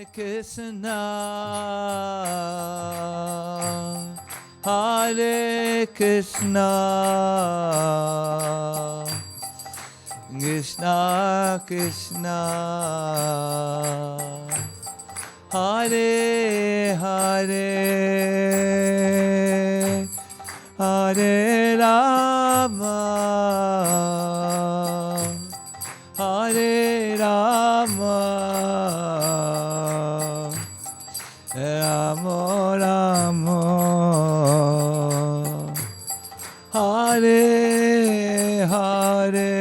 Krishna, Hare Krishna, Krishna Krishna, Hare Hare, Hare Rama, Hare Rama, Rama Rama, Hare Hare,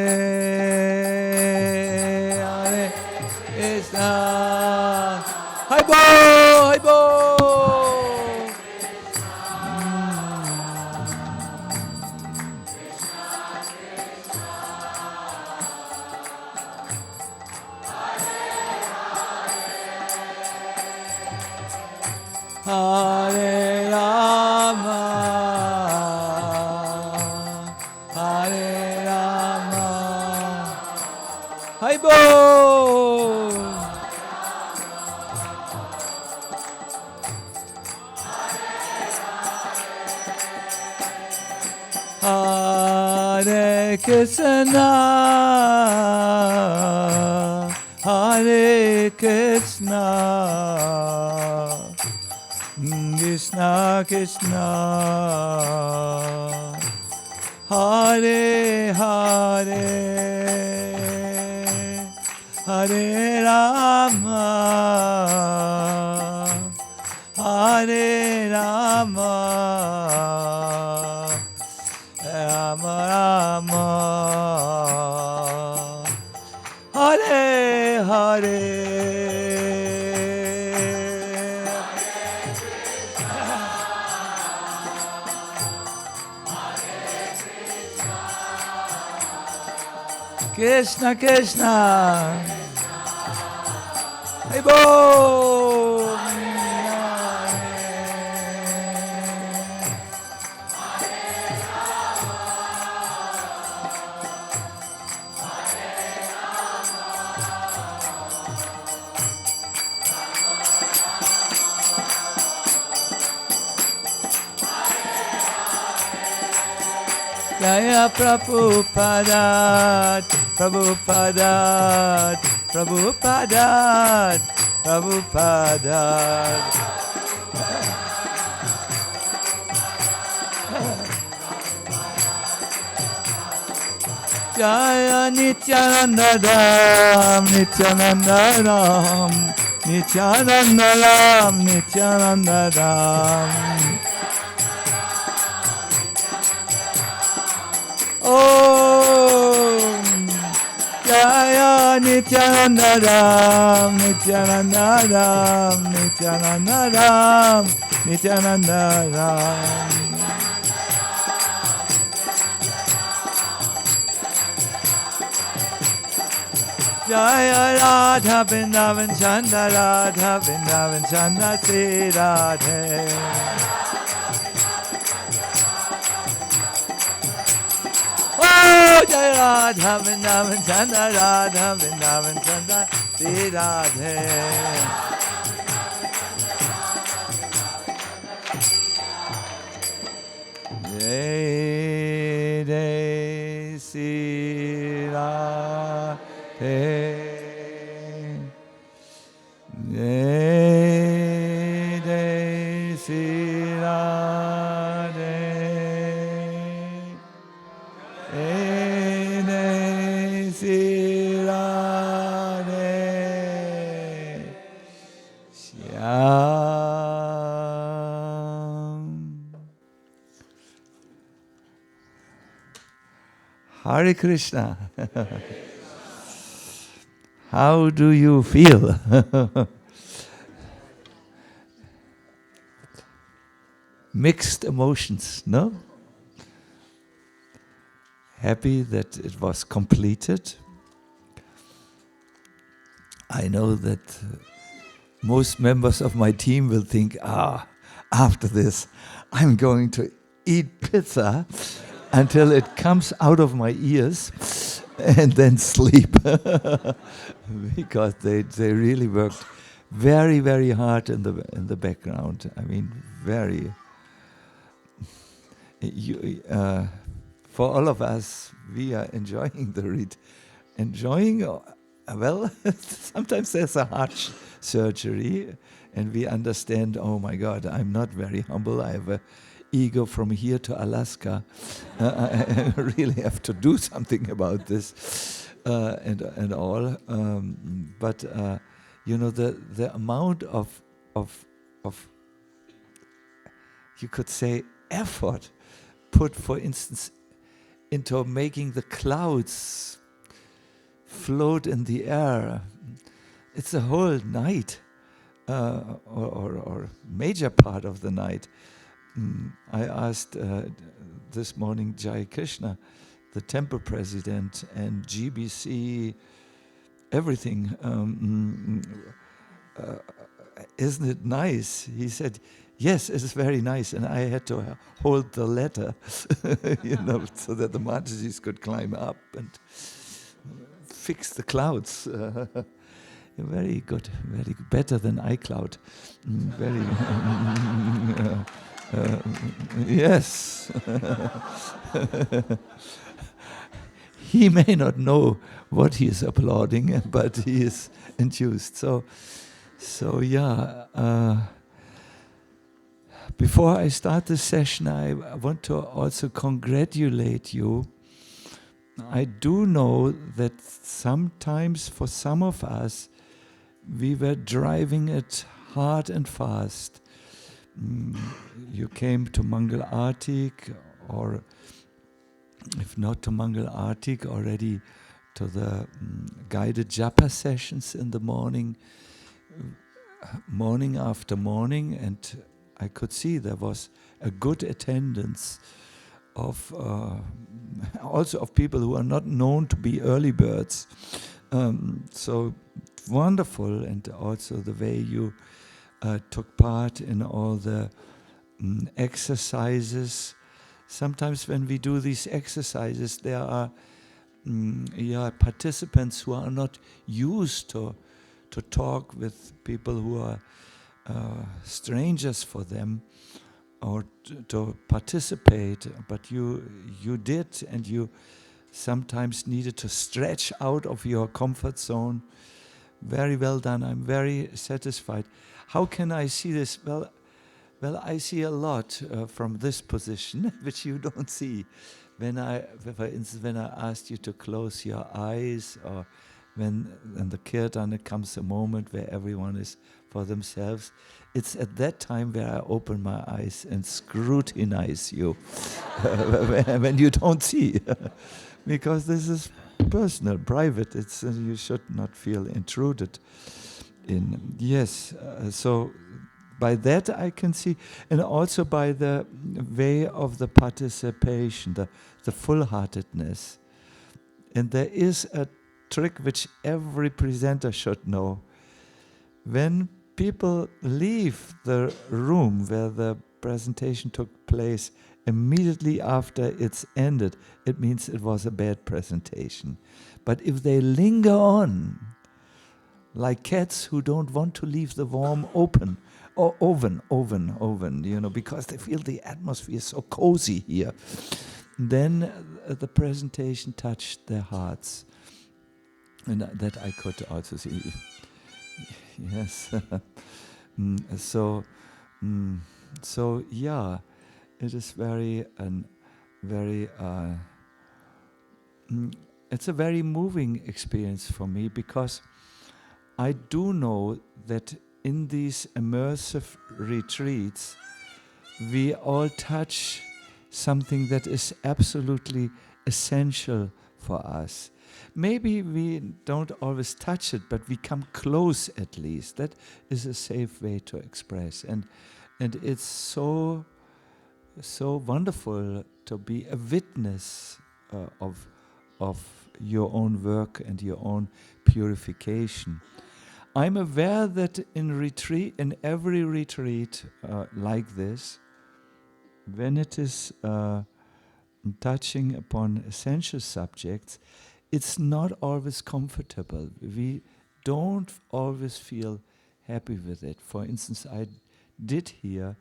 Hare Krishna. Hi bo, hi bo. Hare Rama, Hare Rama, Hai Bo. Hare Krishna, Hare Krishna, Krishna Krishna, Hare Hare, Hare Rama, Hare Rama, Rama Rama, Hare Hare. Krishna Krishna, Hey Bo. Jaya Prabhupada, Prabhupada, Prabhupada, Prabhupada. Jaya Nityananda Ram, Nityananda Ram, Nityananda Ram, Nityananda Ram. Om Jaya Nityananda Ram, Nityananda Ram, Nityananda Ram, Nityananda Ram. Jaya Radha Vrindaban Chanda, Radha Vrindaban Chanda, Sri Radhe. Jai Radha Vrindavan Chanda, Radha Vrindavan Chanda, Sri Radhe. Jai Jai Sri Radhe, Jai Jai Sri Radhe. Hare Krishna. How do you feel? Mixed emotions, no? Happy that it was completed. I know that most members of my team will think, after this, I'm going to eat pizza until it comes out of my ears and then sleep. Because they really worked very, very hard in the background. I mean, very. For all of us, we are enjoying the read. Enjoying, well, sometimes there's a heart surgery, and we understand, oh my God, I'm not very humble. I have a ego from here to Alaska. I really have to do something about this, and all. But the amount of you could say effort put, for instance, into making the clouds float in the air. It's a whole night, or major part of the night. I asked this morning Jai Krishna, the temple president, and GBC, everything. Isn't it nice? He said, yes, it's very nice. And I had to hold the ladder, so that the Mataji's could climb up and fix the clouds. Very good, very good. Better than iCloud. Very. Yes. He may not know what he is applauding, but he is enthused. So yeah. Before I start the session, I want to also congratulate you. I do know that sometimes for some of us, we were driving it hard and fast. You came to Mangal Artik, or if not to Mangal Artik, already to the guided japa sessions in the morning after morning, and I could see there was a good attendance of also of people who are not known to be early birds. So wonderful, and also the way you took part in all the exercises. Sometimes when we do these exercises, there are participants who are not used to talk with people who are strangers for them, or to participate, but you did, and you sometimes needed to stretch out of your comfort zone. Very well done. I'm very satisfied. How can I see this? Well, I see a lot from this position, which you don't see. For instance, when I asked you to close your eyes, or when in the Kirtan it comes a moment where everyone is for themselves, it's at that time where I open my eyes and scrutinize you when you don't see, because this is personal, private. It's you should not feel intruded in. Yes, so by that I can see, and also by the way of the participation, the full-heartedness. And there is a trick which every presenter should know. When people leave the room where the presentation took place immediately after it's ended, it means it was a bad presentation. But if they linger on, like cats who don't want to leave the warm oven, because they feel the atmosphere is so cozy here, then the presentation touched their hearts. And that I could also see. Yes. So yeah, it is it's a very moving experience for me, because I do know that in these immersive retreats, we all touch something that is absolutely essential for us. Maybe we don't always touch it, but we come close at least. That is a safe way to express. And it's so wonderful to be a witness of your own work and your own purification. I'm aware that in every retreat like this, when it is touching upon essential subjects, it's not always comfortable. We don't always feel happy with it. For instance, I did hear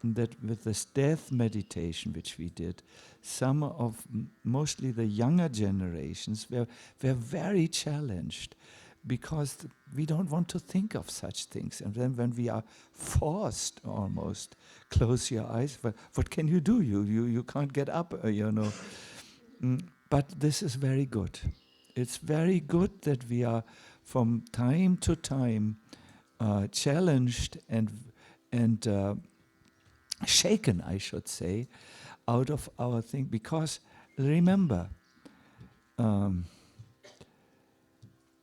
that with this death meditation which we did, some of mostly the younger generations were very challenged because we don't want to think of such things. And then when we are forced almost, close your eyes, what can you do? You can't get up, But this is very good. It's very good that we are from time to time challenged and shaken, I should say, out of our thing. Because remember,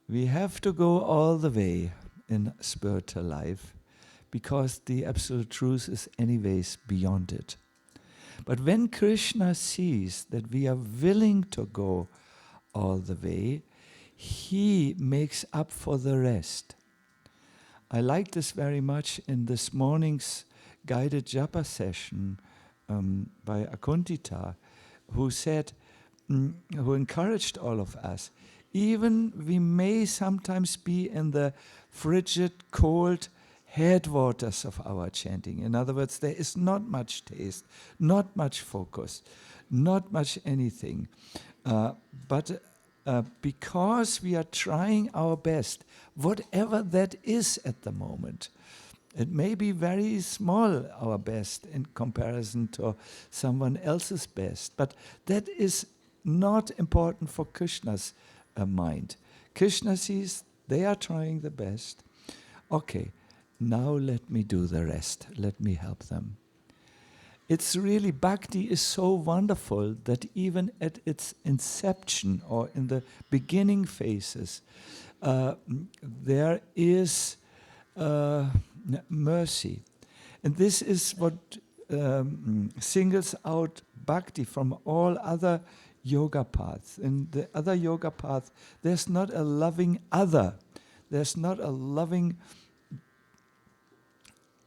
we have to go all the way in spiritual life because the absolute truth is anyways beyond it. But when Krishna sees that we are willing to go all the way, he makes up for the rest. I like this very much in this morning's guided japa session by Akuntita, who said, who encouraged all of us, even we may sometimes be in the frigid, cold headwaters of our chanting. In other words, there is not much taste, not much focus, not much anything. But because we are trying our best, whatever that is at the moment, it may be very small, our best, in comparison to someone else's best, but that is not important for Krishna's mind. Krishna sees they are trying the best. Okay, now let me do the rest. Let me help them. It's really, Bhakti is so wonderful that even at its inception or in the beginning phases, there is mercy. And this is what singles out Bhakti from all other yoga paths. In the other yoga path, there's not a loving other. There's not a loving,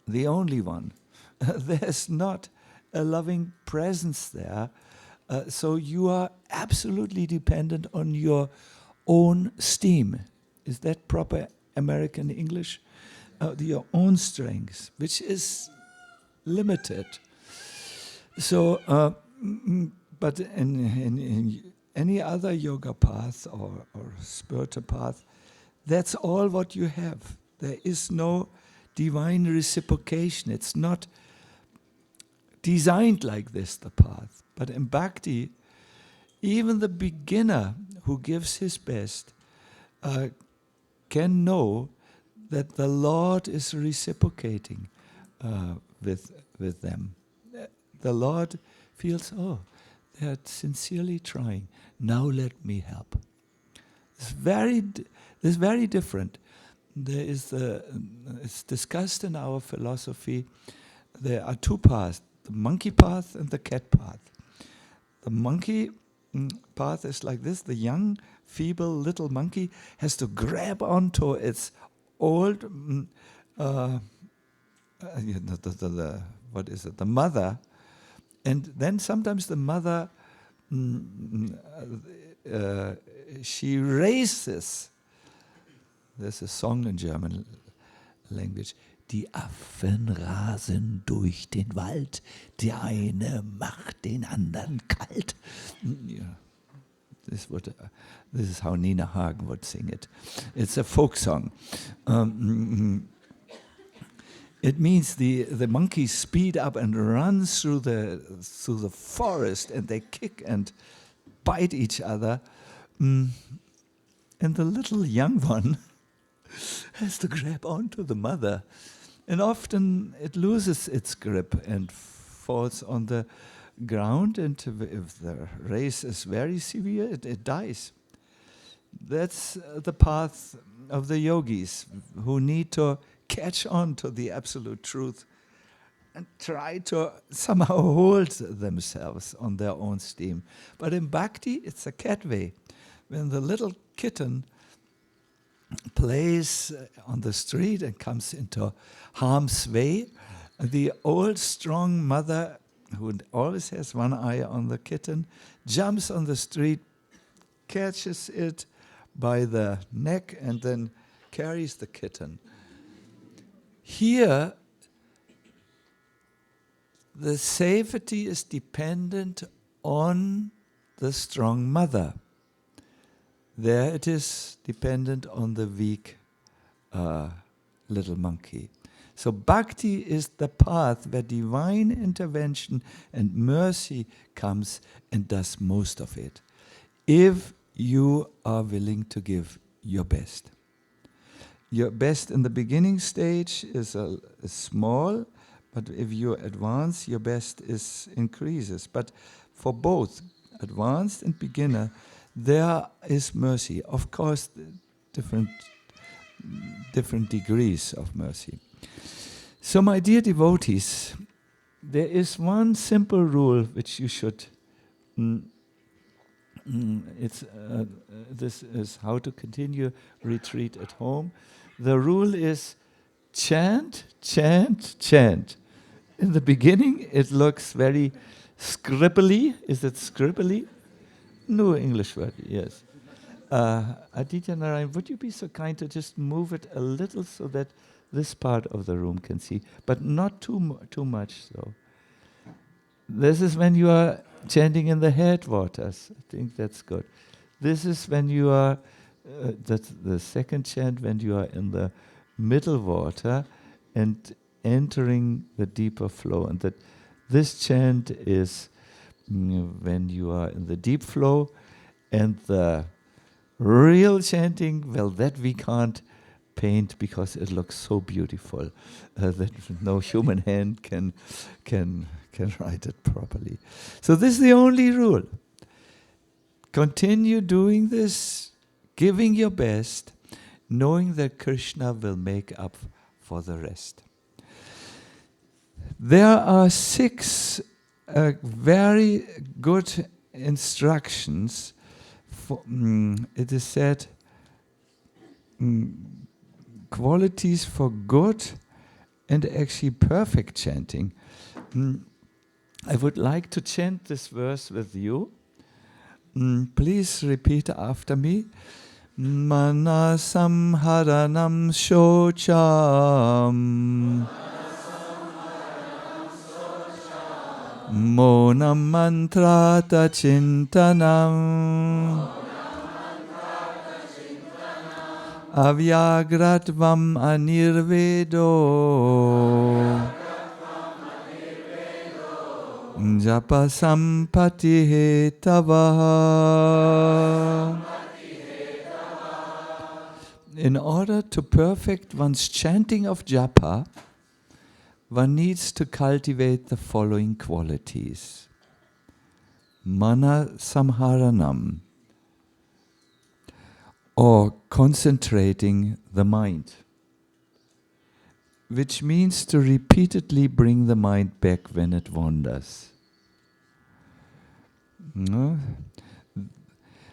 the only one. There's not a loving presence there. So you are absolutely dependent on your own steam. Is that proper American English? Your own strength, which is limited. So, but in any other yoga path or spiritual path, that's all what you have. There is no divine reciprocation. It's not designed like this, the path. But in Bhakti, even the beginner who gives his best can know that the Lord is reciprocating with them. The Lord feels, oh, they're sincerely trying. Now let me help. It's very different. There is it's discussed in our philosophy. There are two paths: the monkey path and the cat path. The monkey path is like this: the young, feeble little monkey has to grab onto its old, what is it? The mother, and then sometimes the mother, she races. There's a song in German language. Die Affen rasen durch den Wald, der eine macht den anderen kalt. Yeah. This is how Nina Hagen would sing it. It's a folk song. It means the monkeys speed up and run through the forest, and they kick and bite each other. And the little young one has to grab onto the mother. And often it loses its grip and falls on the ground, and if the race is very severe, it dies. That's the path of the yogis who need to catch on to the absolute truth and try to somehow hold themselves on their own steam. But in Bhakti, it's a cat way. When the little kitten plays on the street and comes into harm's way, the old strong mother, who always has one eye on the kitten, jumps on the street, catches it by the neck, and then carries the kitten. Here, the safety is dependent on the strong mother. There it is dependent on the weak little monkey. So bhakti is the path where divine intervention and mercy comes and does most of it, if you are willing to give your best. Your best in the beginning stage is small, but if you advance, your best increases. But for both advanced and beginner, there is mercy. Of course, different degrees of mercy. So, my dear devotees, there is one simple rule which you should. This is how to continue retreat at home. The rule is chant, chant, chant. In the beginning, it looks very scribbly. Is it scribbly? No English word, yes. Aditya Narayan, would you be so kind to just move it a little so that this part of the room can see, but not too much so. This is when you are chanting in the headwaters. I think that's good. This is when you are, that's the second chant, when you are in the middle water and entering the deeper flow. And that this chant is when you are in the deep flow, and the real chanting, well, that we can't paint because it looks so beautiful that no human hand can write it properly. So this is the only rule. Continue doing this, giving your best, knowing that Krishna will make up for the rest. There are 6 very good instructions. It is said, qualities for good and actually perfect chanting. I would like to chant this verse with you. Please repeat after me. Manasam haranam shocham monam mantrata chintanam avyagratvam anirvedo japa sampati hetavaha. In order to perfect one's chanting of japa, one needs to cultivate the following qualities. Mana samharanam, or concentrating the mind, which means to repeatedly bring the mind back when it wanders. No?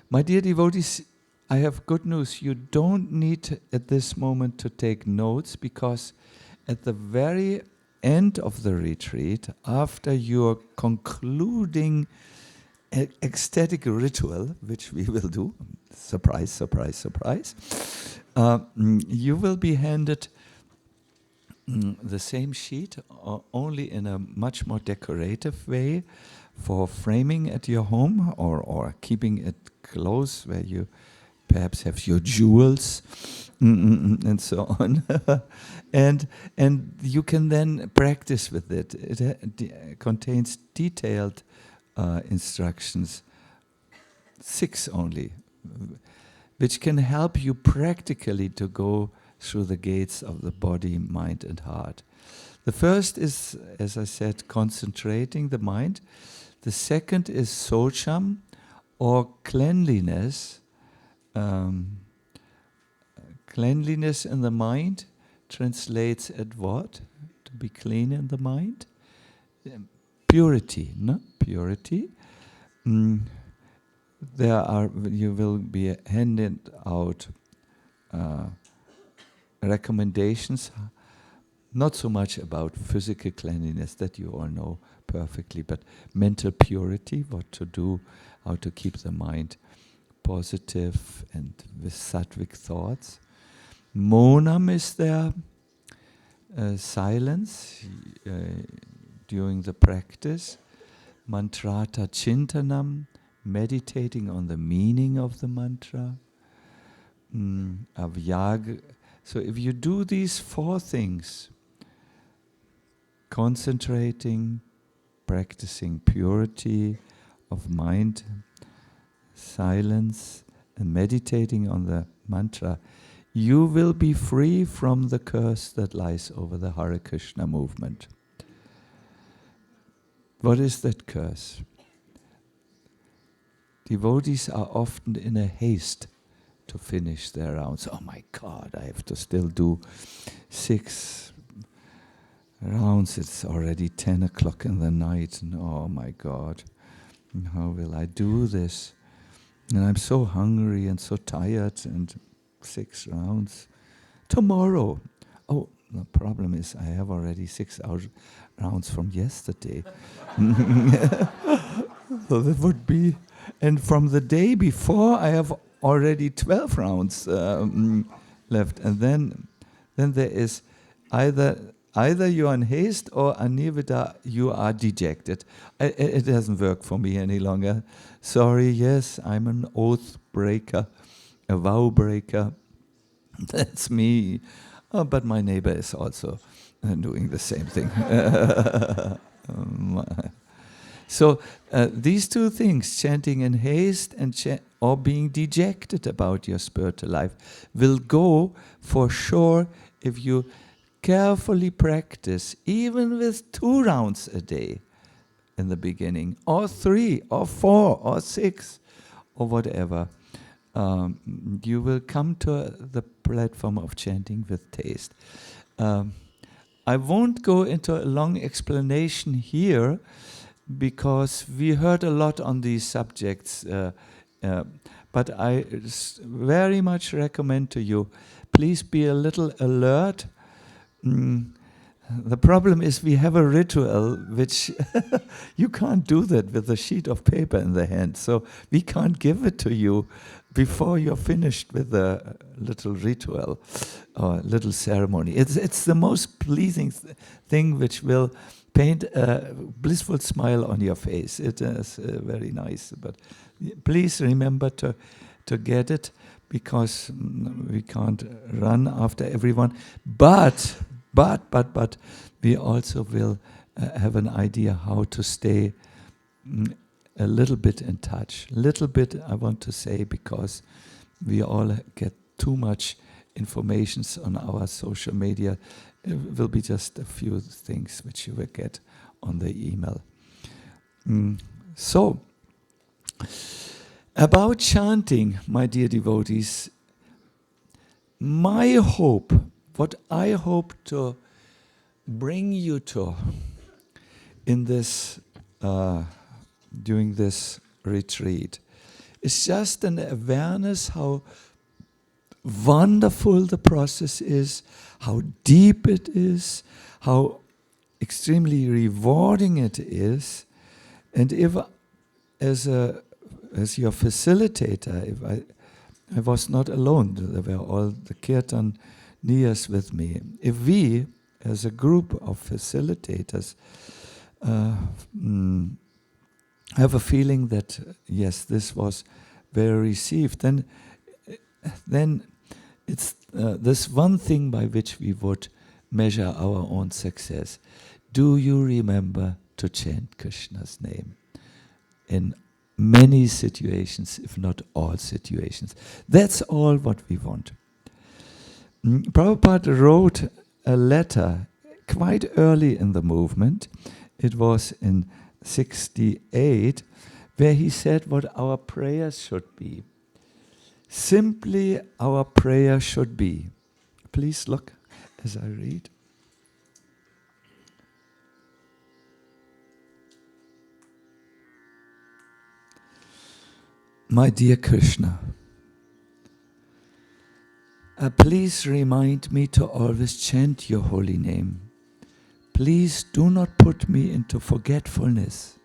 My dear devotees, I have good news. You don't need at this moment to take notes, because at the very end of the retreat, after your concluding ecstatic ritual, which we will do, surprise, surprise, surprise, you will be handed the same sheet, only in a much more decorative way, for framing at your home, or keeping it close where you perhaps have your jewels and so on. and you can then practice with it. It contains detailed instructions, 6 only, which can help you practically to go through the gates of the body, mind and heart. The first is, as I said, concentrating the mind. The second is socham, or cleanliness. Cleanliness in the mind translates at what? To be clean in the mind? Purity, no? Purity. You will be handed out recommendations, not so much about physical cleanliness, that you all know perfectly, but mental purity, what to do, how to keep the mind positive and with sattvic thoughts. Monam is there, silence during the practice, mantrata chintanam, meditating on the meaning of the mantra, avyag. So if you do these four things, concentrating, practicing purity of mind, silence, and meditating on the mantra, you will be free from the curse that lies over the Hare Krishna movement. What is that curse? Devotees are often in a haste to finish their rounds. Oh my God, I have to still do 6 rounds. It's already 10 o'clock in the night. And oh my God, how will I do this? And I'm so hungry and so tired, and 6 rounds. Tomorrow. Oh, the problem is I have already 6 rounds from yesterday. So that would be, and from the day before I have already 12 rounds left. And then there is either you are in haste or anivida, you are dejected. It doesn't work for me any longer. Sorry, yes, I'm an oath breaker, a vow breaker. That's me. Oh, but my neighbor is also doing the same thing. So these two things, chanting in haste and or being dejected about your spiritual life, will go for sure if you carefully practice, even with 2 rounds a day in the beginning, or 3, or 4, or 6, or whatever. You will come to the platform of chanting with taste. I won't go into a long explanation here, because we heard a lot on these subjects, but I very much recommend to you, please be a little alert. The problem is we have a ritual which you can't do that with a sheet of paper in the hand, so we can't give it to you before you're finished with the little ritual or little ceremony. It's the most pleasing thing which will paint a blissful smile on your face. It is very nice, but please remember to get it, because we can't run after everyone. But we also will have an idea how to stay a little bit in touch. Little bit, I want to say, because we all get too much information on our social media. It will be just a few things which you will get on the email. So, about chanting, my dear devotees, my hope, what I hope to bring you to in this, during this retreat, is just an awareness how wonderful the process is, how deep it is, how extremely rewarding it is. And if, as your facilitator, if I was not alone, there were all the Kirtan Niyas with me. If we, as a group of facilitators, have a feeling that, yes, this was well received, then it's this one thing by which we would measure our own success. Do you remember to chant Krishna's name in many situations, if not all situations? That's all what we want. Prabhupada wrote a letter quite early in the movement. It was in 68, where he said what our prayers should be. Simply, our prayer should be. Please look as I read. My dear Krishna, please remind me to always chant your holy name. Please do not put me into forgetfulness.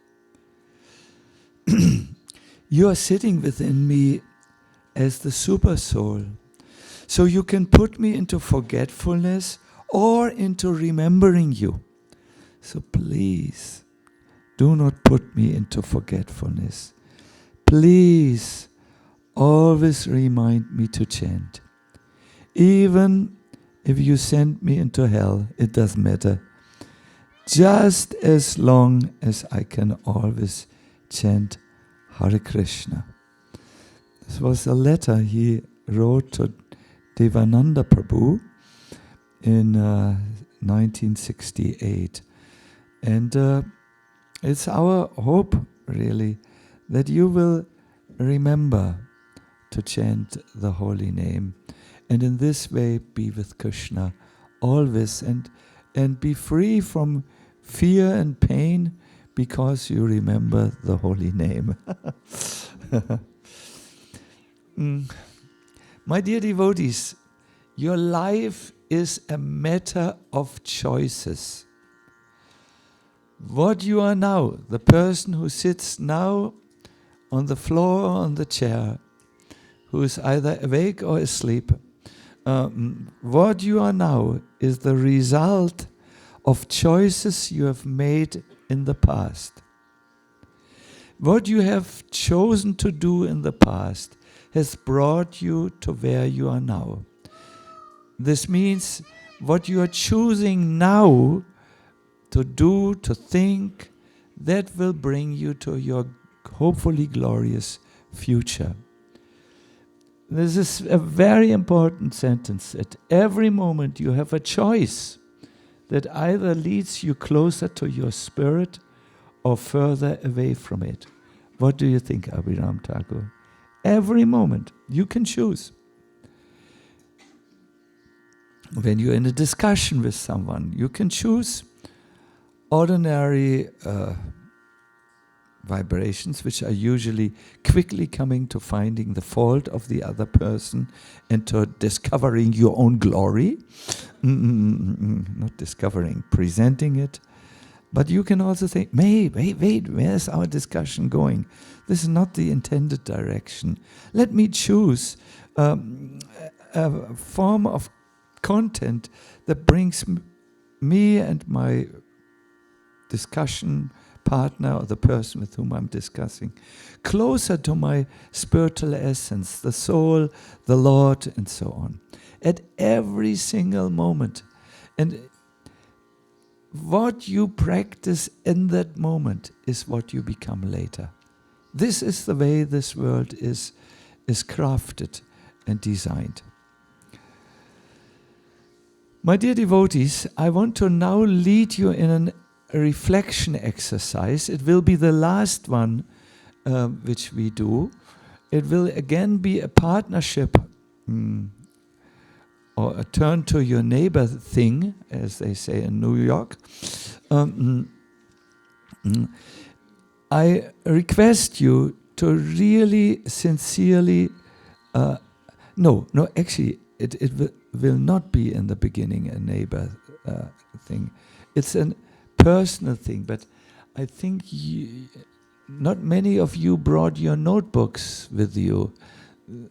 You are sitting within me as the super soul, so you can put me into forgetfulness or into remembering you. So please, do not put me into forgetfulness. Please, always remind me to chant. Even if you send me into hell, it doesn't matter. Just as long as I can always chant Hare Krishna. This was a letter he wrote to Devananda Prabhu in 1968. And it's our hope, really, that you will remember to chant the holy name, and in this way be with Krishna always, and be free from fear and pain because you remember the holy name. My dear devotees, your life is a matter of choices. What you are now, the person who sits now on the floor or on the chair, who is either awake or asleep, what you are now is the result of choices you have made in the past. What you have chosen to do in the past has brought you to where you are now. This means what you are choosing now to do, to think, that will bring you to your hopefully glorious future. This is a very important sentence. At every moment you have a choice that either leads you closer to your spirit or further away from it. What do you think, Abhiram Thakur? Every moment you can choose. When you're in a discussion with someone, you can choose ordinary vibrations, which are usually quickly coming to finding the fault of the other person and to discovering your own glory. Not discovering, presenting it. But you can also think, wait, where's our discussion going? This is not the intended direction. Let me choose a form of content that brings me and my discussion partner or the person with whom I'm discussing closer to my spiritual essence, the soul, the Lord, and so on. At every single moment. And what you practice in that moment is what you become later. This is the way this world is crafted and designed. My dear devotees, I want to now lead you in a reflection exercise. It will be the last one which we do. It will again be a partnership or a turn to your neighbor thing, as they say in New York. I request you to really sincerely, actually, it will not be in the beginning a neighbor thing. It's a personal thing, but I think not many of you brought your notebooks with you.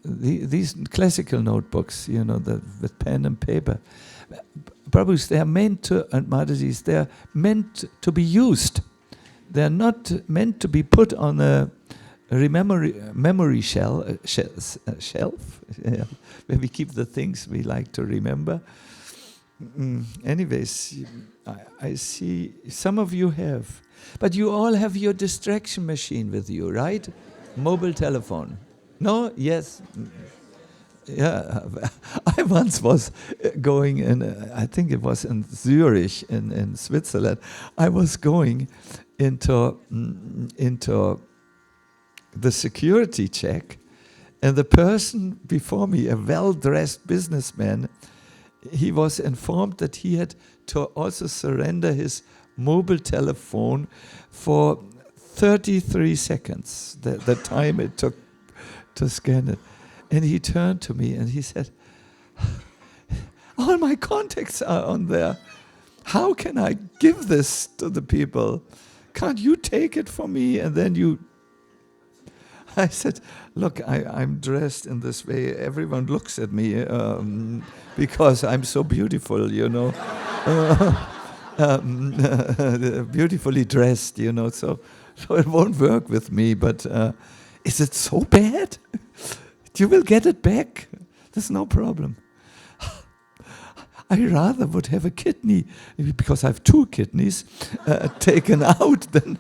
These classical notebooks, with pen and paper. Prabhus, they are meant to, and Madhajis, they are meant to be used. They are not meant to be put on a memory shelf, where we keep the things we like to remember. Anyways, I see some of you have. But you all have your distraction machine with you, right? Mobile telephone. No? Yes. Yeah. I once was going in, I think it was in Zurich in Switzerland. I was going into the security check, and the person before me, a well-dressed businessman, he was informed that he had to also surrender his mobile telephone for 33 seconds, the time it took to scan it. And he turned to me and he said, all my contacts are on there. How can I give this to the people? Can't you take it for me? And then you... I said, look, I'm dressed in this way. Everyone looks at me because I'm so beautiful, beautifully dressed, so it won't work with me. But is it so bad? You will get it back. There's no problem. I rather would have a kidney, because I have 2 kidneys, taken out than...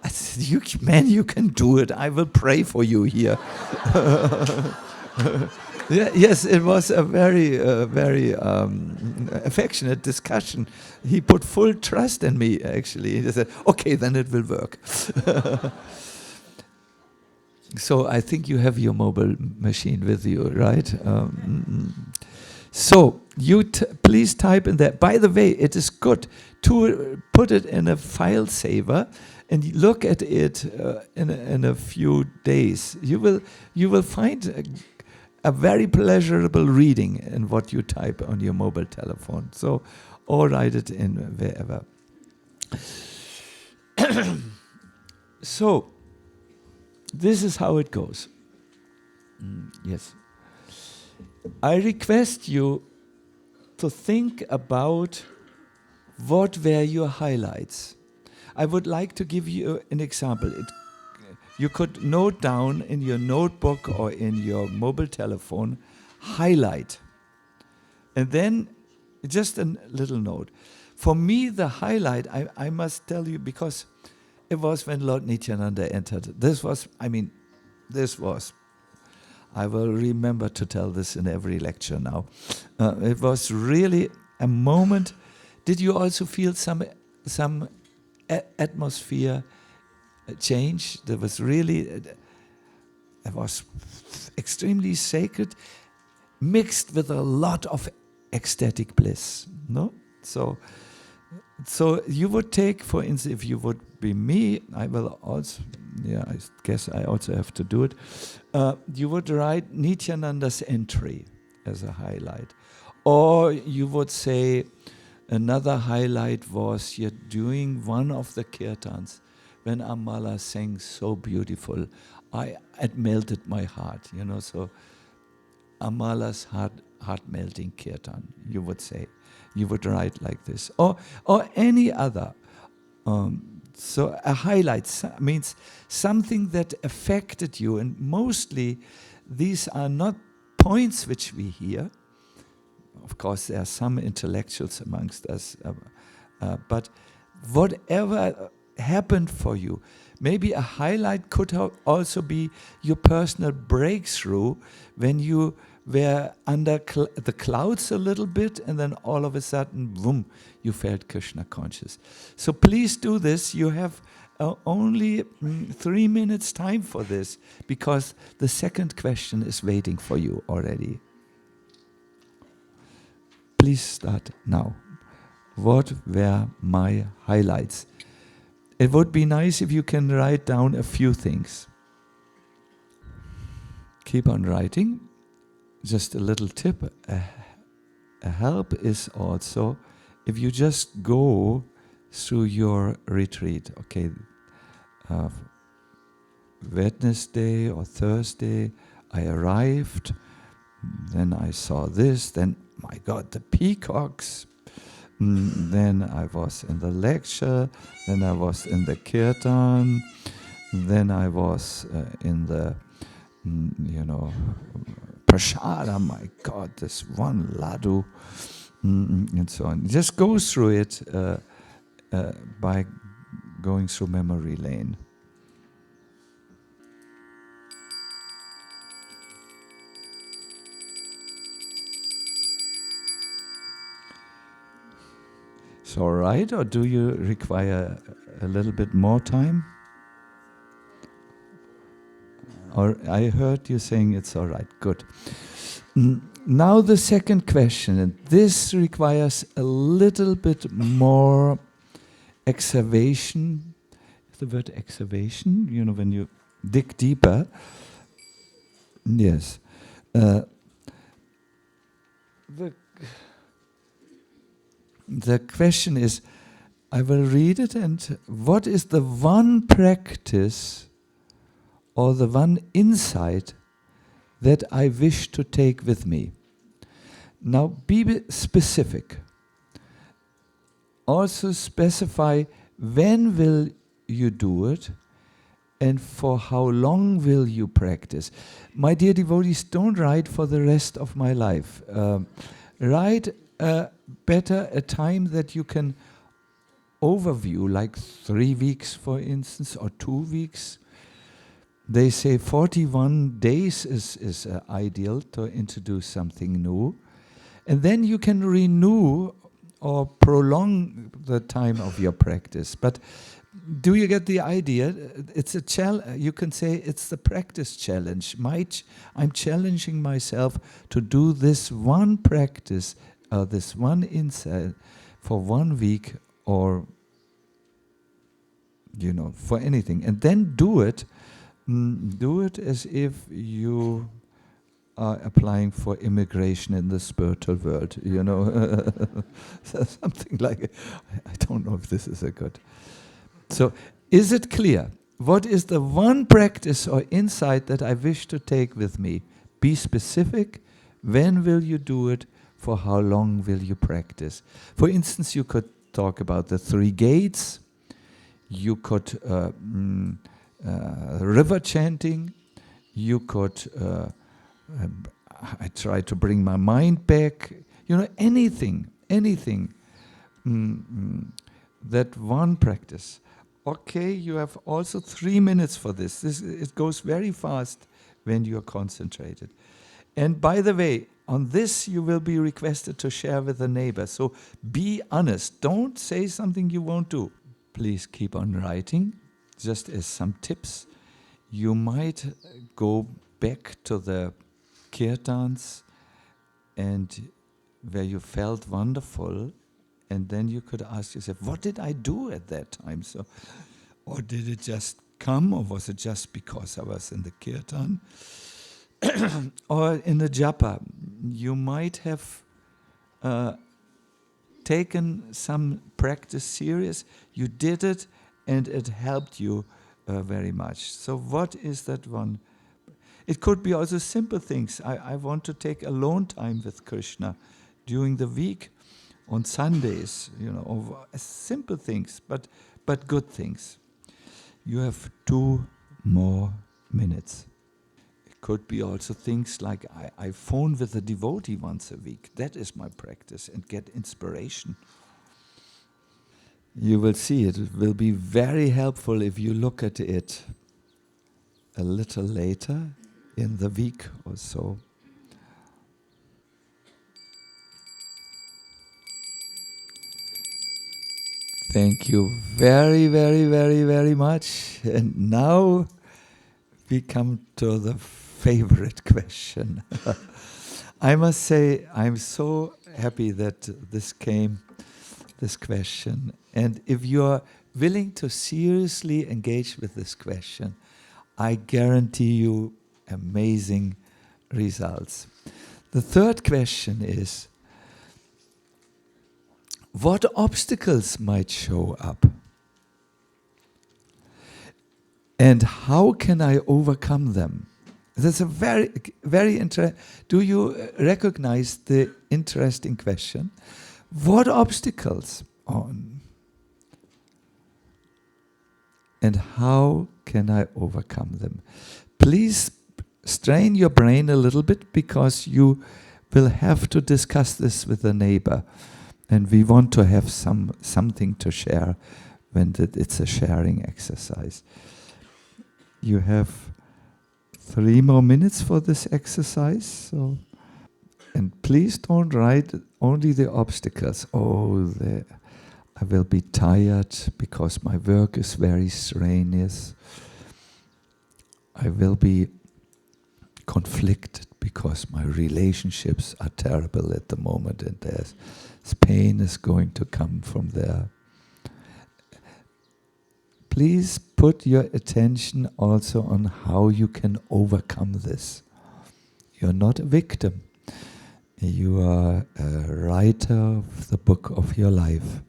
I said, man, you can do it. I will pray for you here. Yes, it was a very affectionate discussion. He put full trust in me, actually. He said, okay, then it will work. So I think you have your mobile machine with you, right? So you please type in there. By the way, it is good to put it in a file saver and look at it in a few days. You will find a very pleasurable reading in what you type on your mobile telephone. So, or write it in wherever. So, this is how it goes. Yes. I request you to think about what were your highlights. I would like to give you an example. You could note down in your notebook or in your mobile telephone, highlight. And then just a little note. For me, the highlight, I must tell you, because it was when Lord Nityananda entered. This was, I will remember to tell this in every lecture now. It was really a moment. Did you also feel some atmosphere change? There was really, it was extremely sacred, mixed with a lot of ecstatic bliss. No, so you would take, for instance, if you would be me, I will also, I guess I also have to do it. You would write Nityananda's entry as a highlight, or you would say another highlight was you're doing one of the kirtans when Amala sang so beautiful. It melted my heart, so Amala's heart-melting kirtan, you would say. You would write like this. Or any other. So a highlight means something that affected you. And mostly these are not points which we hear. Of course, there are some intellectuals amongst us. But whatever happened for you, maybe a highlight could also be your personal breakthrough when you were under the clouds a little bit, and then all of a sudden, boom, you felt Krishna conscious. So please do this. You have only 3 minutes time for this, because the second question is waiting for you already. Please start now. What were my highlights? It would be nice if you can write down a few things. Keep on writing. Just a little tip, a help is also if you just go through your retreat, okay, Wednesday or Thursday, I arrived, then I saw this, then, my God, the peacocks, then I was in the lecture, then I was in the kirtan, then I was in the, prashada, my God, this one laddu, and so on. Just go through it by going through memory lane. It's all right, or do you require a little bit more time? Or I heard you saying it's all right. Good. Now the second question, and this requires a little bit more excavation. The word excavation, when you dig deeper. Yes. The question is, I will read it, and what is the one practice or the one insight that I wish to take with me. Now be specific. Also specify when will you do it and for how long will you practice. My dear devotees, don't write for the rest of my life. Write better a time that you can overview, like 3 weeks, for instance, or 2 weeks. They say 41 days is ideal to introduce something new. And then you can renew or prolong the time of your practice. But do you get the idea? It's a challenge. You can say it's the practice challenge. I'm challenging myself to do this one practice, this one insight for 1 week, or for anything, and then do it. Do it as if you are applying for immigration in the spiritual world. Something like. I don't know if this is a good. So, is it clear? What is the one practice or insight that I wish to take with me? Be specific. When will you do it? For how long will you practice? For instance, you could talk about the 3 gates. You could river chanting. You could. I try to bring my mind back. Anything. That one practice. Okay, you have also 3 minutes for this. It goes very fast when you are concentrated. And by the way, on this you will be requested to share with a neighbor. So be honest. Don't say something you won't do. Please keep on writing. Just as some tips, you might go back to the Kirtans and where you felt wonderful, and then you could ask yourself, what did I do at that time? So, or did it just come, or was it just because I was in the Kirtan? Or in the japa, you might have taken some practice serious, you did it, and it helped you very much. So what is that one? It could be also simple things. I want to take alone time with Krishna during the week, on Sundays, or simple things, but good things. You have 2 more minutes. It could be also things like I phone with a devotee once a week. That is my practice, and get inspiration. You will see it will be very helpful if you look at it a little later in the week or so. Thank you very, very, very, very much. And now we come to the favorite question. I must say, I'm so happy that this question. And if you're willing to seriously engage with this question, I guarantee you amazing results. The third question is, what obstacles might show up? And how can I overcome them? That's a very, very interesting. Do you recognize the interesting question? What obstacles on? And how can I overcome them? Please strain your brain a little bit, because you will have to discuss this with a neighbor. And we want to have something to share when it's a sharing exercise. You have 3 more minutes for this exercise. And please don't write only the obstacles. I will be tired because my work is very strenuous. I will be conflicted because my relationships are terrible at the moment, and pain is going to come from there. Please put your attention also on how you can overcome this. You're not a victim. You are a writer of the book of your life.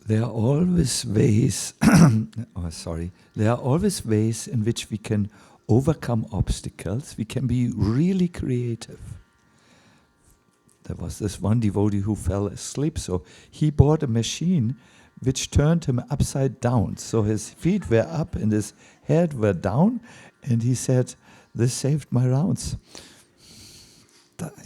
there are always ways, there are always ways in which we can overcome obstacles. We can be really creative. There was this one devotee who fell asleep, so he bought a machine which turned him upside down. So his feet were up and his head were down, and he said, "This saved my rounds."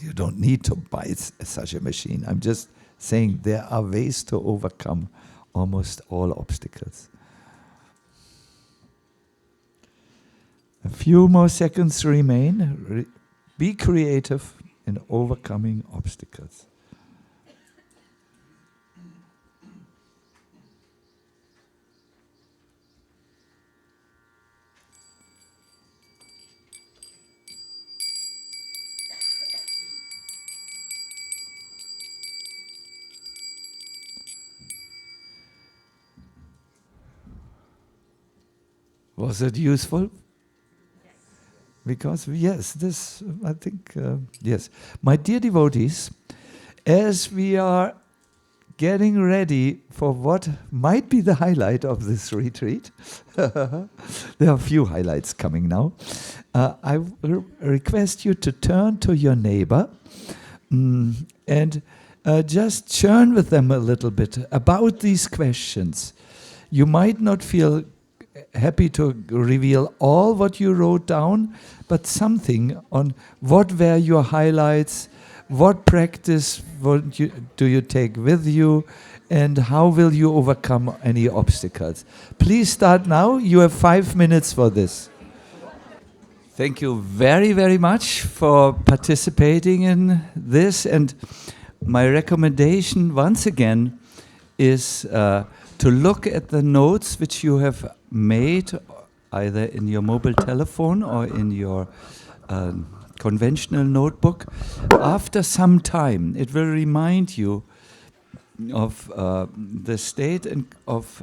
You don't need to buy such a machine. I'm just saying there are ways to overcome almost all obstacles. A few more seconds remain. Be creative in overcoming obstacles. Was it useful? Because, yes, this, I think, yes. My dear devotees, as we are getting ready for what might be the highlight of this retreat, there are a few highlights coming now. I request you to turn to your neighbor and just churn with them a little bit about these questions. You might not feel happy to reveal all what you wrote down, but something on what were your highlights, what practice do you take with you, and how will you overcome any obstacles. Please start now. You have 5 minutes for this. Thank you very, very much for participating in this. And my recommendation, once again, is to look at the notes which you have made either in your mobile telephone or in your conventional notebook. After some time, it will remind you of the state of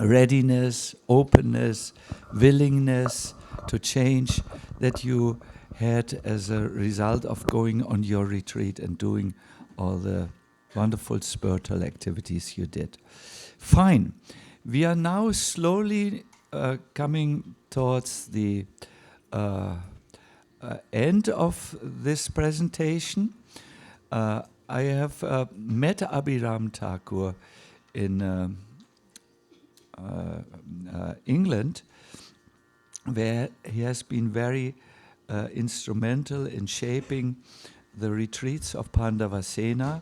readiness, openness, willingness to change that you had as a result of going on your retreat and doing all the wonderful spiritual activities you did. Fine. We are now slowly coming towards the end of this presentation. I have met Abhiram Thakur in England, where he has been very instrumental in shaping the retreats of Pandavasena.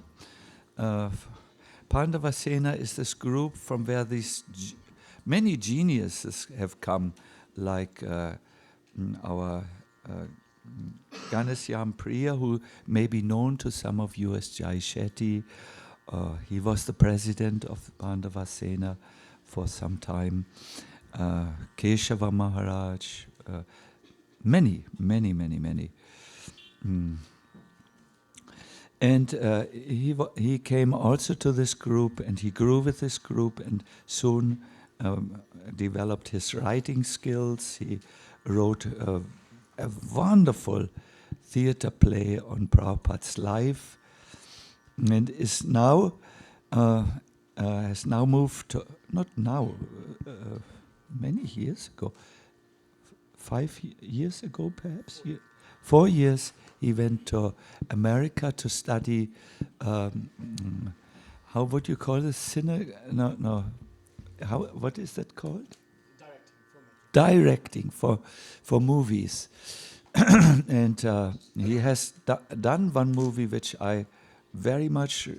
Pandavasena is this group from where these many geniuses have come, like our Ghanshyam Priya, who may be known to some of you as Jai Shetty. He was the president of Pandavasena for some time. Keshava Maharaj, many. And he came also to this group, and he grew with this group, and soon developed his writing skills. He wrote a wonderful theater play on Prabhupada's life, and is now has now moved to, not now, many years ago, 5 years ago perhaps, 4 years, he went to America to study, how would you call this? What is that called? Directing for movies. And he has done one movie which I very much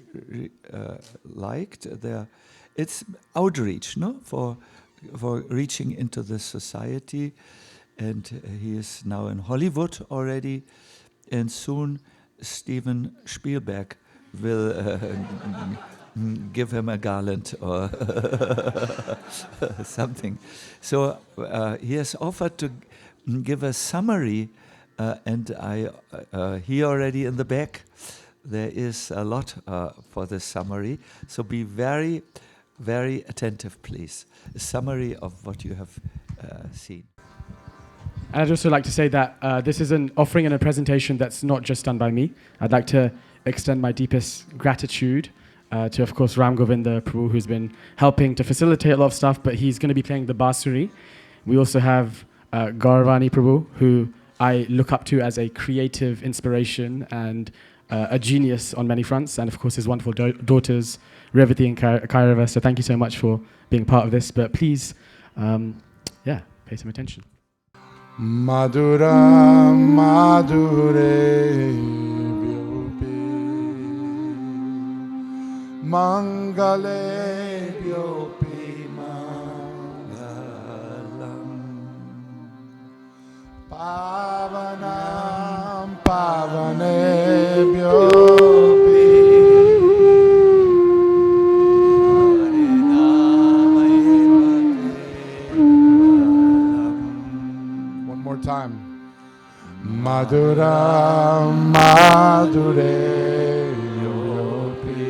liked. It's outreach, no, for reaching into the society, and he is now in Hollywood already, and soon Steven Spielberg will give him a garland or something. So he has offered to give a summary, and he already in the back. There is a lot for the summary, so be very, very attentive, please. A summary of what you have seen. And I'd also like to say that this is an offering and a presentation that's not just done by me. I'd like to extend my deepest gratitude to, of course, Ram Govinda Prabhu, who's been helping to facilitate a lot of stuff, but he's going to be playing the Basuri. We also have Gauravani Prabhu, who I look up to as a creative inspiration and a genius on many fronts, and of course his wonderful daughters, Revati and Kairava. So thank you so much for being part of this, but please, pay some attention. Madhura Madhure Vyopi Mangale Vyopi Mangalam Pavanam Pavane Vyopi time. Madhura Madhure Yopi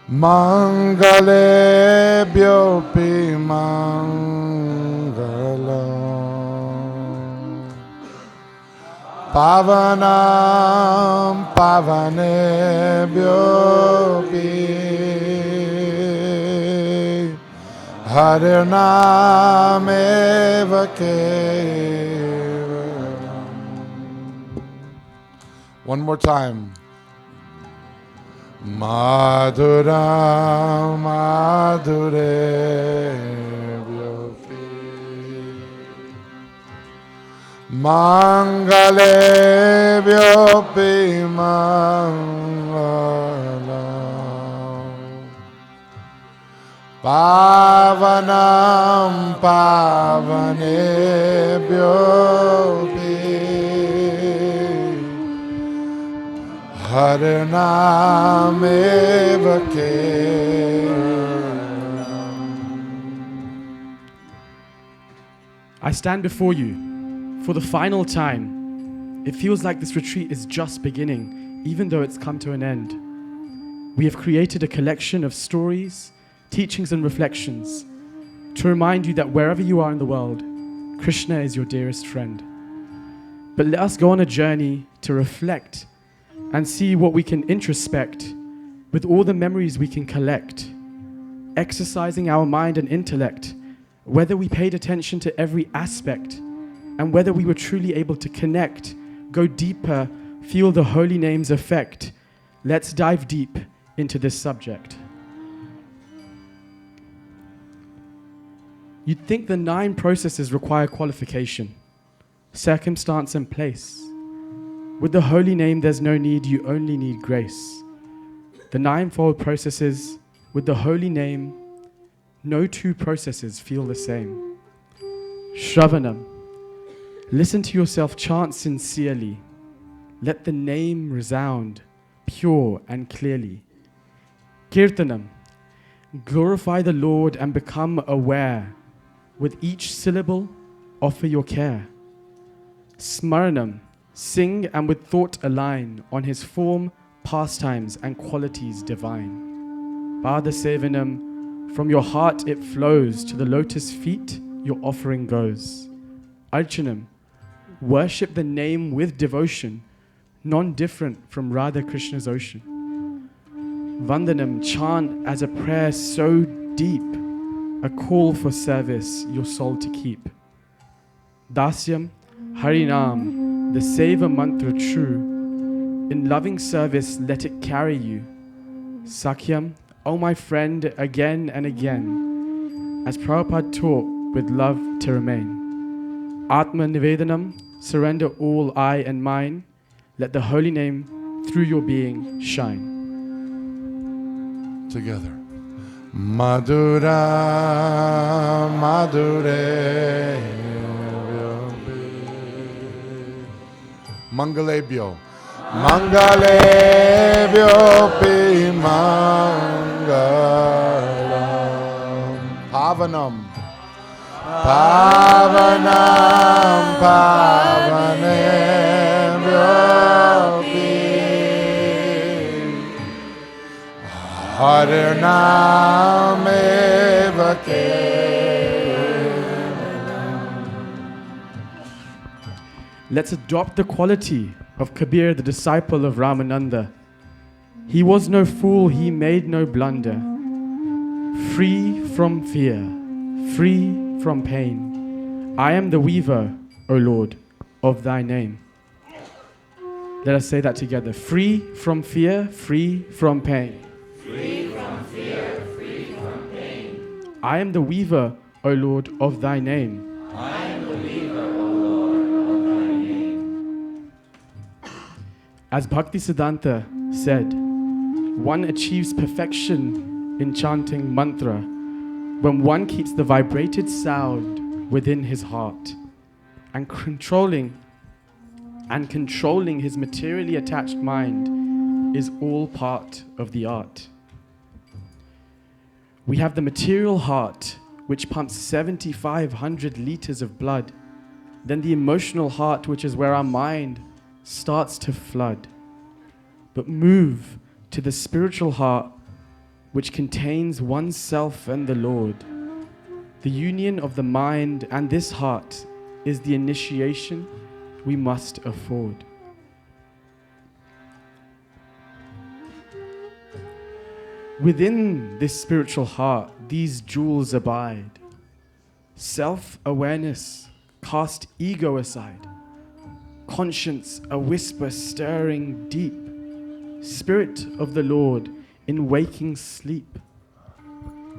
Mangale Byopi Mangala Pavanam Pavane Byopi Harinameva Kevalastakam. One more time. Madhura Madhure Vyopi Mangale Vyopi Mangala Pavanam Pavane Vyopi Harinameva Kevalastakam. I stand before you for the final time. It feels like this retreat is just beginning, even though it's come to an end. We have created a collection of stories, teachings and reflections to remind you that wherever you are in the world, Krishna is your dearest friend. But let us go on a journey to reflect and see what we can introspect with all the memories we can collect, exercising our mind and intellect, whether we paid attention to every aspect and whether we were truly able to connect, go deeper, feel the holy name's effect. Let's dive deep into this subject. You'd think the 9 processes require qualification, circumstance and place. With the holy name, there's no need, you only need grace. The 9-fold processes, with the holy name, no 2 processes feel the same. Shravanam, listen to yourself chant sincerely. Let the name resound pure and clearly. Kirtanam, glorify the Lord and become aware. With each syllable, offer your care. Smaranam, sing and with thought align on his form, pastimes and qualities divine. Padasevanam, from your heart it flows, to the lotus feet your offering goes. Archanam, worship the name with devotion, non-different from Radha Krishna's ocean. Vandanam, chant as a prayer so deep, a call for service your soul to keep. Dasyam, Harinam, the Seva mantra true, in loving service let it carry you. Sakyam, oh my friend, again and again, as Prabhupada taught with love to remain. Atma Nivedanam, surrender all I and mine, let the holy name through your being shine. Together. Madhura Madhure Mangalebhyo Mangalebhyo Pi Mangalam Pavanam Pavanam Pavanebhyo Pi Harinameva Kevalastakam. Let's adopt the quality of Kabir, the disciple of Ramananda. He was no fool, he made no blunder. Free from fear, free from pain. I am the weaver, O Lord, of thy name. Let us say that together. Free from fear, free from pain. Free from fear, free from pain. I am the weaver, O Lord, of thy name. I am the weaver, O Lord, of thy name. As Bhaktisiddhanta said, one achieves perfection in chanting mantra when one keeps the vibrated sound within his heart and controlling his materially attached mind is all part of the art. We have the material heart, which pumps 7,500 liters of blood, then the emotional heart, which is where our mind starts to flood. But move to the spiritual heart, which contains oneself and the Lord. The union of the mind and this heart is the initiation we must afford. Within this spiritual heart, these jewels abide. Self-awareness, cast ego aside. Conscience, a whisper stirring deep. Spirit of the Lord in waking sleep.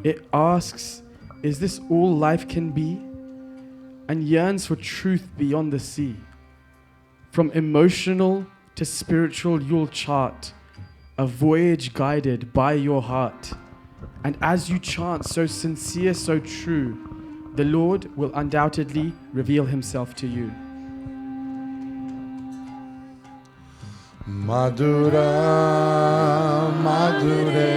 It asks, is this all life can be? And yearns for truth beyond the sea. From emotional to spiritual, you'll chart a voyage guided by your heart. And as you chant so sincere, so true, the Lord will undoubtedly reveal himself to you. Madhura, Madhure,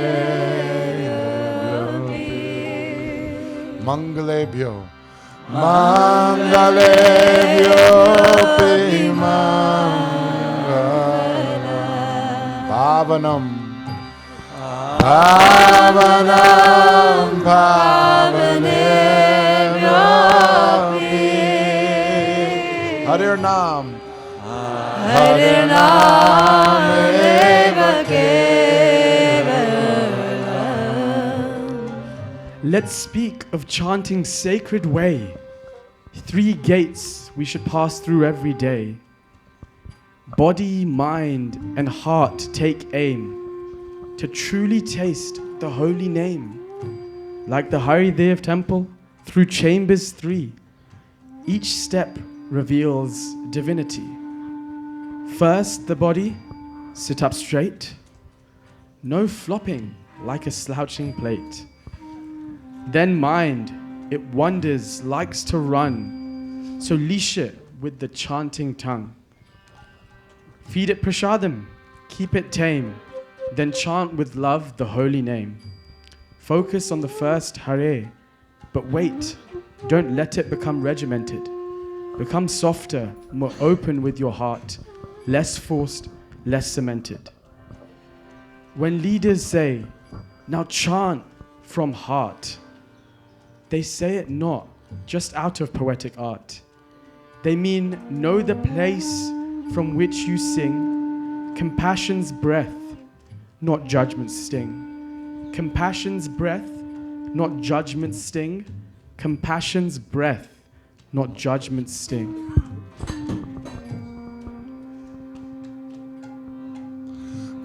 Mangalebhyo, Mangalebhyo, Mangalam, Bhavanam, Bhavanam, Bhavanebhyo, Harir Nam. Hare Nam Eva Kevalastakam. Let's speak of chanting sacred way. 3 gates we should pass through every day. Body, mind, and heart take aim to truly taste the holy name. Like the Haridev temple, through chambers 3, each step reveals divinity. First, the body, sit up straight. No flopping like a slouching plate. Then mind, it wanders, likes to run. So leash it with the chanting tongue. Feed it prashadam, keep it tame. Then chant with love the holy name. Focus on the first Hare, but wait, don't let it become regimented. Become softer, more open with your heart. Less forced, less cemented. When leaders say, now chant from heart, they say it not just out of poetic art. They mean know the place from which you sing, compassion's breath, not judgment's sting. Compassion's breath, not judgment's sting. Compassion's breath, not judgment's sting.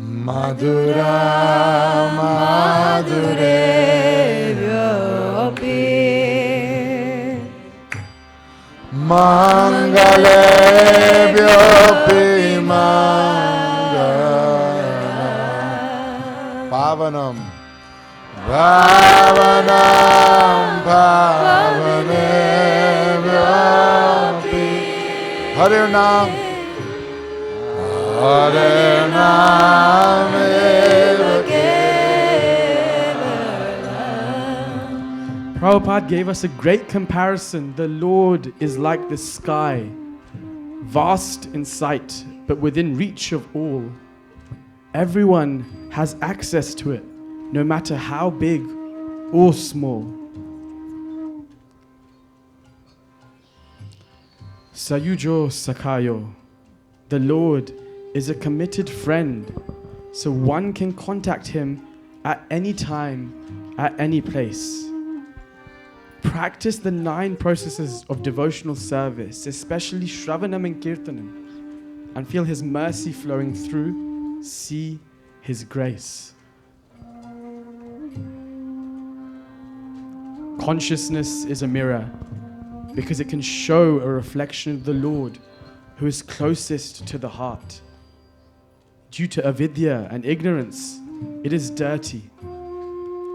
Madhura, Madhure, Vyopi, Mangale, Vyopi, Mangalam, Pavanam, Pavanam, Pavane, Vyopi, Harir Nam. Hare Nam Eva Kevalastakam. Prabhupada gave us a great comparison. The Lord is like the sky, vast in sight, but within reach of all. Everyone has access to it, no matter how big or small. Sayujo Sakayo, the Lord is a committed friend so one can contact him at any time, at any place. Practice the 9 processes of devotional service, especially Shravanam and Kirtanam, and feel his mercy flowing through. See his grace. Consciousness is a mirror because it can show a reflection of the Lord who is closest to the heart. Due to avidya and ignorance, it is dirty.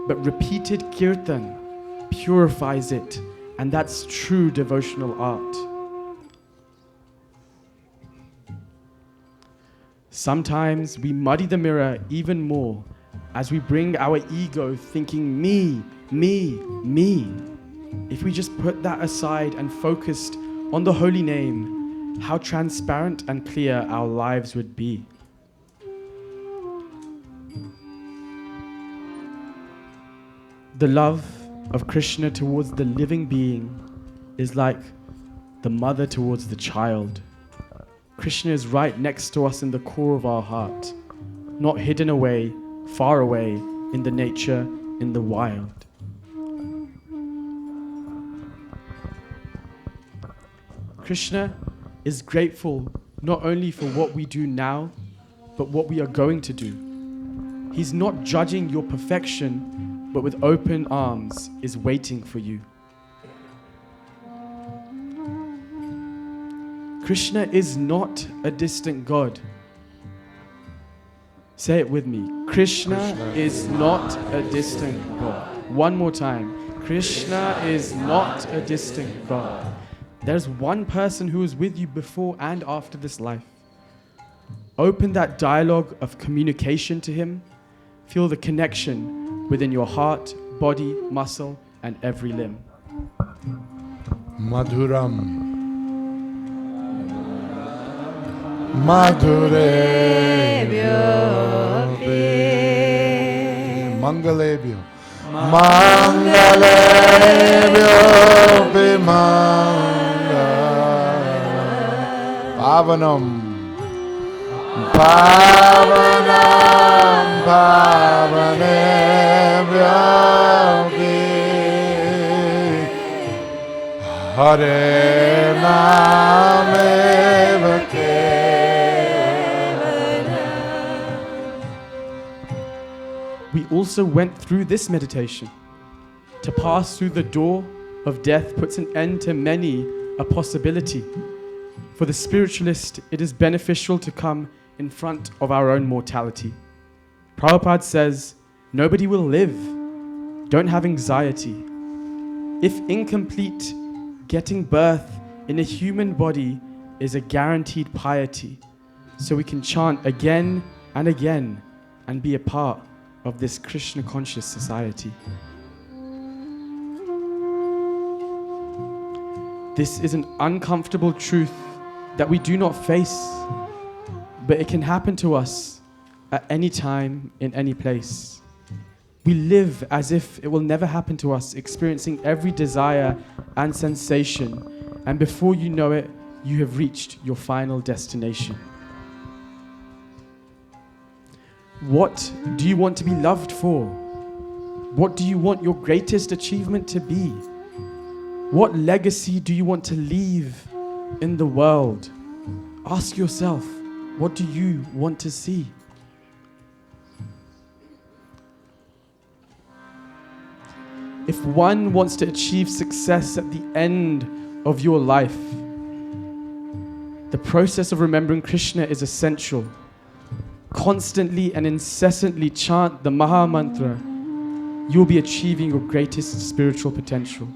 But repeated kirtan purifies it, and that's true devotional art. Sometimes we muddy the mirror even more as we bring our ego thinking me, me, me. If we just put that aside and focused on the holy name, how transparent and clear our lives would be. The love of Krishna towards the living being is like the mother towards the child. Krishna is right next to us in the core of our heart, not hidden away, far away in the nature, in the wild. Krishna is grateful not only for what we do now, but what we are going to do. He's not judging your perfection, but with open arms is waiting for you. Krishna is not a distant God. Say it with me. Krishna is not a distant God. One more time. Krishna is not a distant God. There's one person who is with you before and after this life. Open that dialogue of communication to him. Feel the connection within your heart, body, muscle, and every limb. Madhuram. Madhurebhyo Mangalebhyo Mangalebhyo Pavanam Pavanam Pavanebhyo Hare Nameva We also went through this meditation. To pass through the door of death puts an end to many a possibility. For the spiritualist, it is beneficial to come in front of our own mortality. Prabhupada says, nobody will live. Don't have anxiety. If incomplete, getting birth in a human body is a guaranteed piety. So we can chant again and again and be a part of this Krishna conscious society. This is an uncomfortable truth that we do not face, but it can happen to us at any time, in any place. We live as if it will never happen to us, experiencing every desire and sensation, and before you know it, you have reached your final destination. What do you want to be loved for? What do you want your greatest achievement to be? What legacy do you want to leave in the world? Ask yourself, what do you want to see? If one wants to achieve success at the end of your life, the process of remembering Krishna is essential. Constantly and incessantly chant the Maha Mantra, you will be achieving your greatest spiritual potential.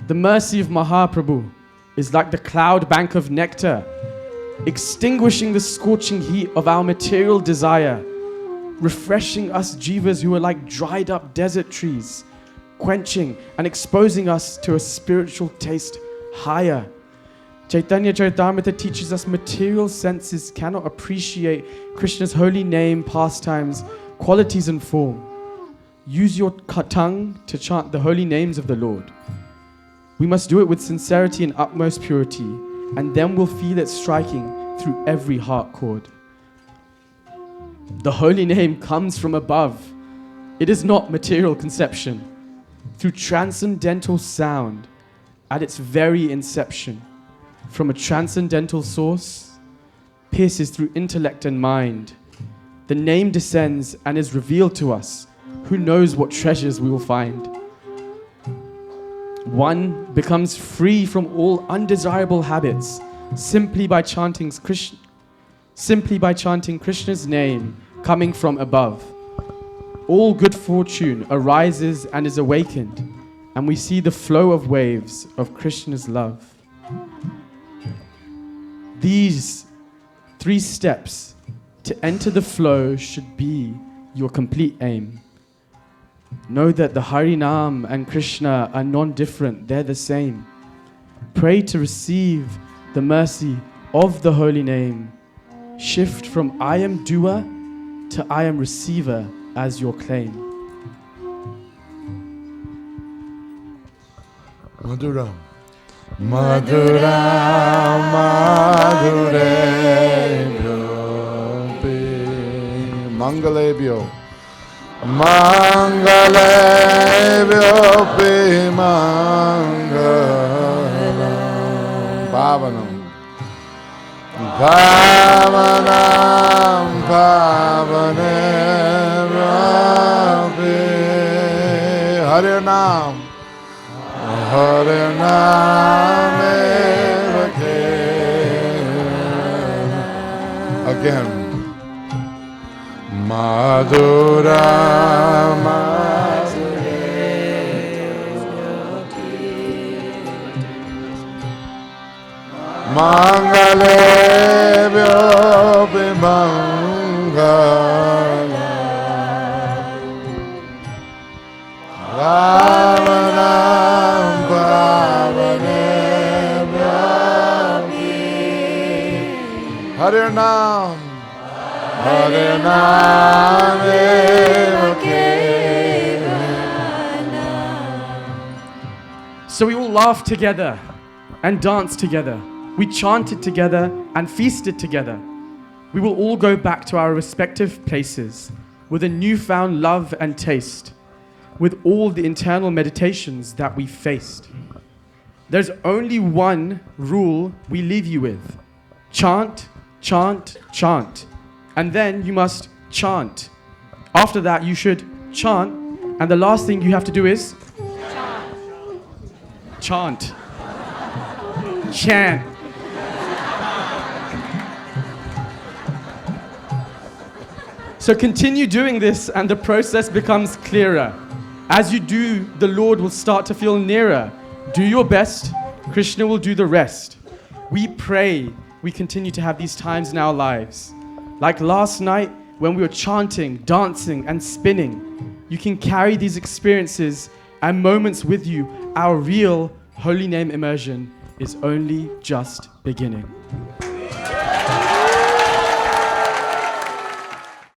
The mercy of Mahaprabhu is like the cloud bank of nectar, extinguishing the scorching heat of our material desire, refreshing us jivas who are like dried up desert trees, quenching and exposing us to a spiritual taste higher. Chaitanya Charitamrita teaches us material senses cannot appreciate Krishna's holy name, pastimes, qualities and form. Use your tongue to chant the holy names of the Lord. We must do it with sincerity and utmost purity, and then we'll feel it striking through every heart chord. The holy name comes from above. It is not material conception. Through transcendental sound, at its very inception, from a transcendental source, pierces through intellect and mind. The name descends and is revealed to us. Who knows what treasures we will find? One becomes free from all undesirable habits simply by chanting Krishna's name coming from above. All good fortune arises and is awakened, and we see the flow of waves of Krishna's love. These 3 steps to enter the flow should be your complete aim. Know that the HolyName and Krishna are non-different, they're the same. Pray to receive the mercy of the holy name. Shift from I am doer to I am receiver as your claim. Madhura. Madhura, Madurebhyo, Mangalebhyo, Mangalebhyo, Mangalam, Pavanam, Pavanam, Pavanam, Hare Nam. Hare Name again. Madhura, Mangalebhyo Hare Nam, Hare So we will laugh together and dance together. We chanted together and feasted together. We will all go back to our respective places with a newfound love and taste, with all the internal meditations that we faced. There's only one rule we leave you with. Chant, chant, chant. And then you must chant. After that, you should chant. And the last thing you have to do is chant. Chant. So continue doing this and the process becomes clearer. As you do, the Lord will start to feel nearer. Do your best, Krishna will do the rest. We pray we continue to have these times in our lives. Like last night when we were chanting, dancing, and spinning, you can carry these experiences and moments with you. Our real HolyName immersion is only just beginning.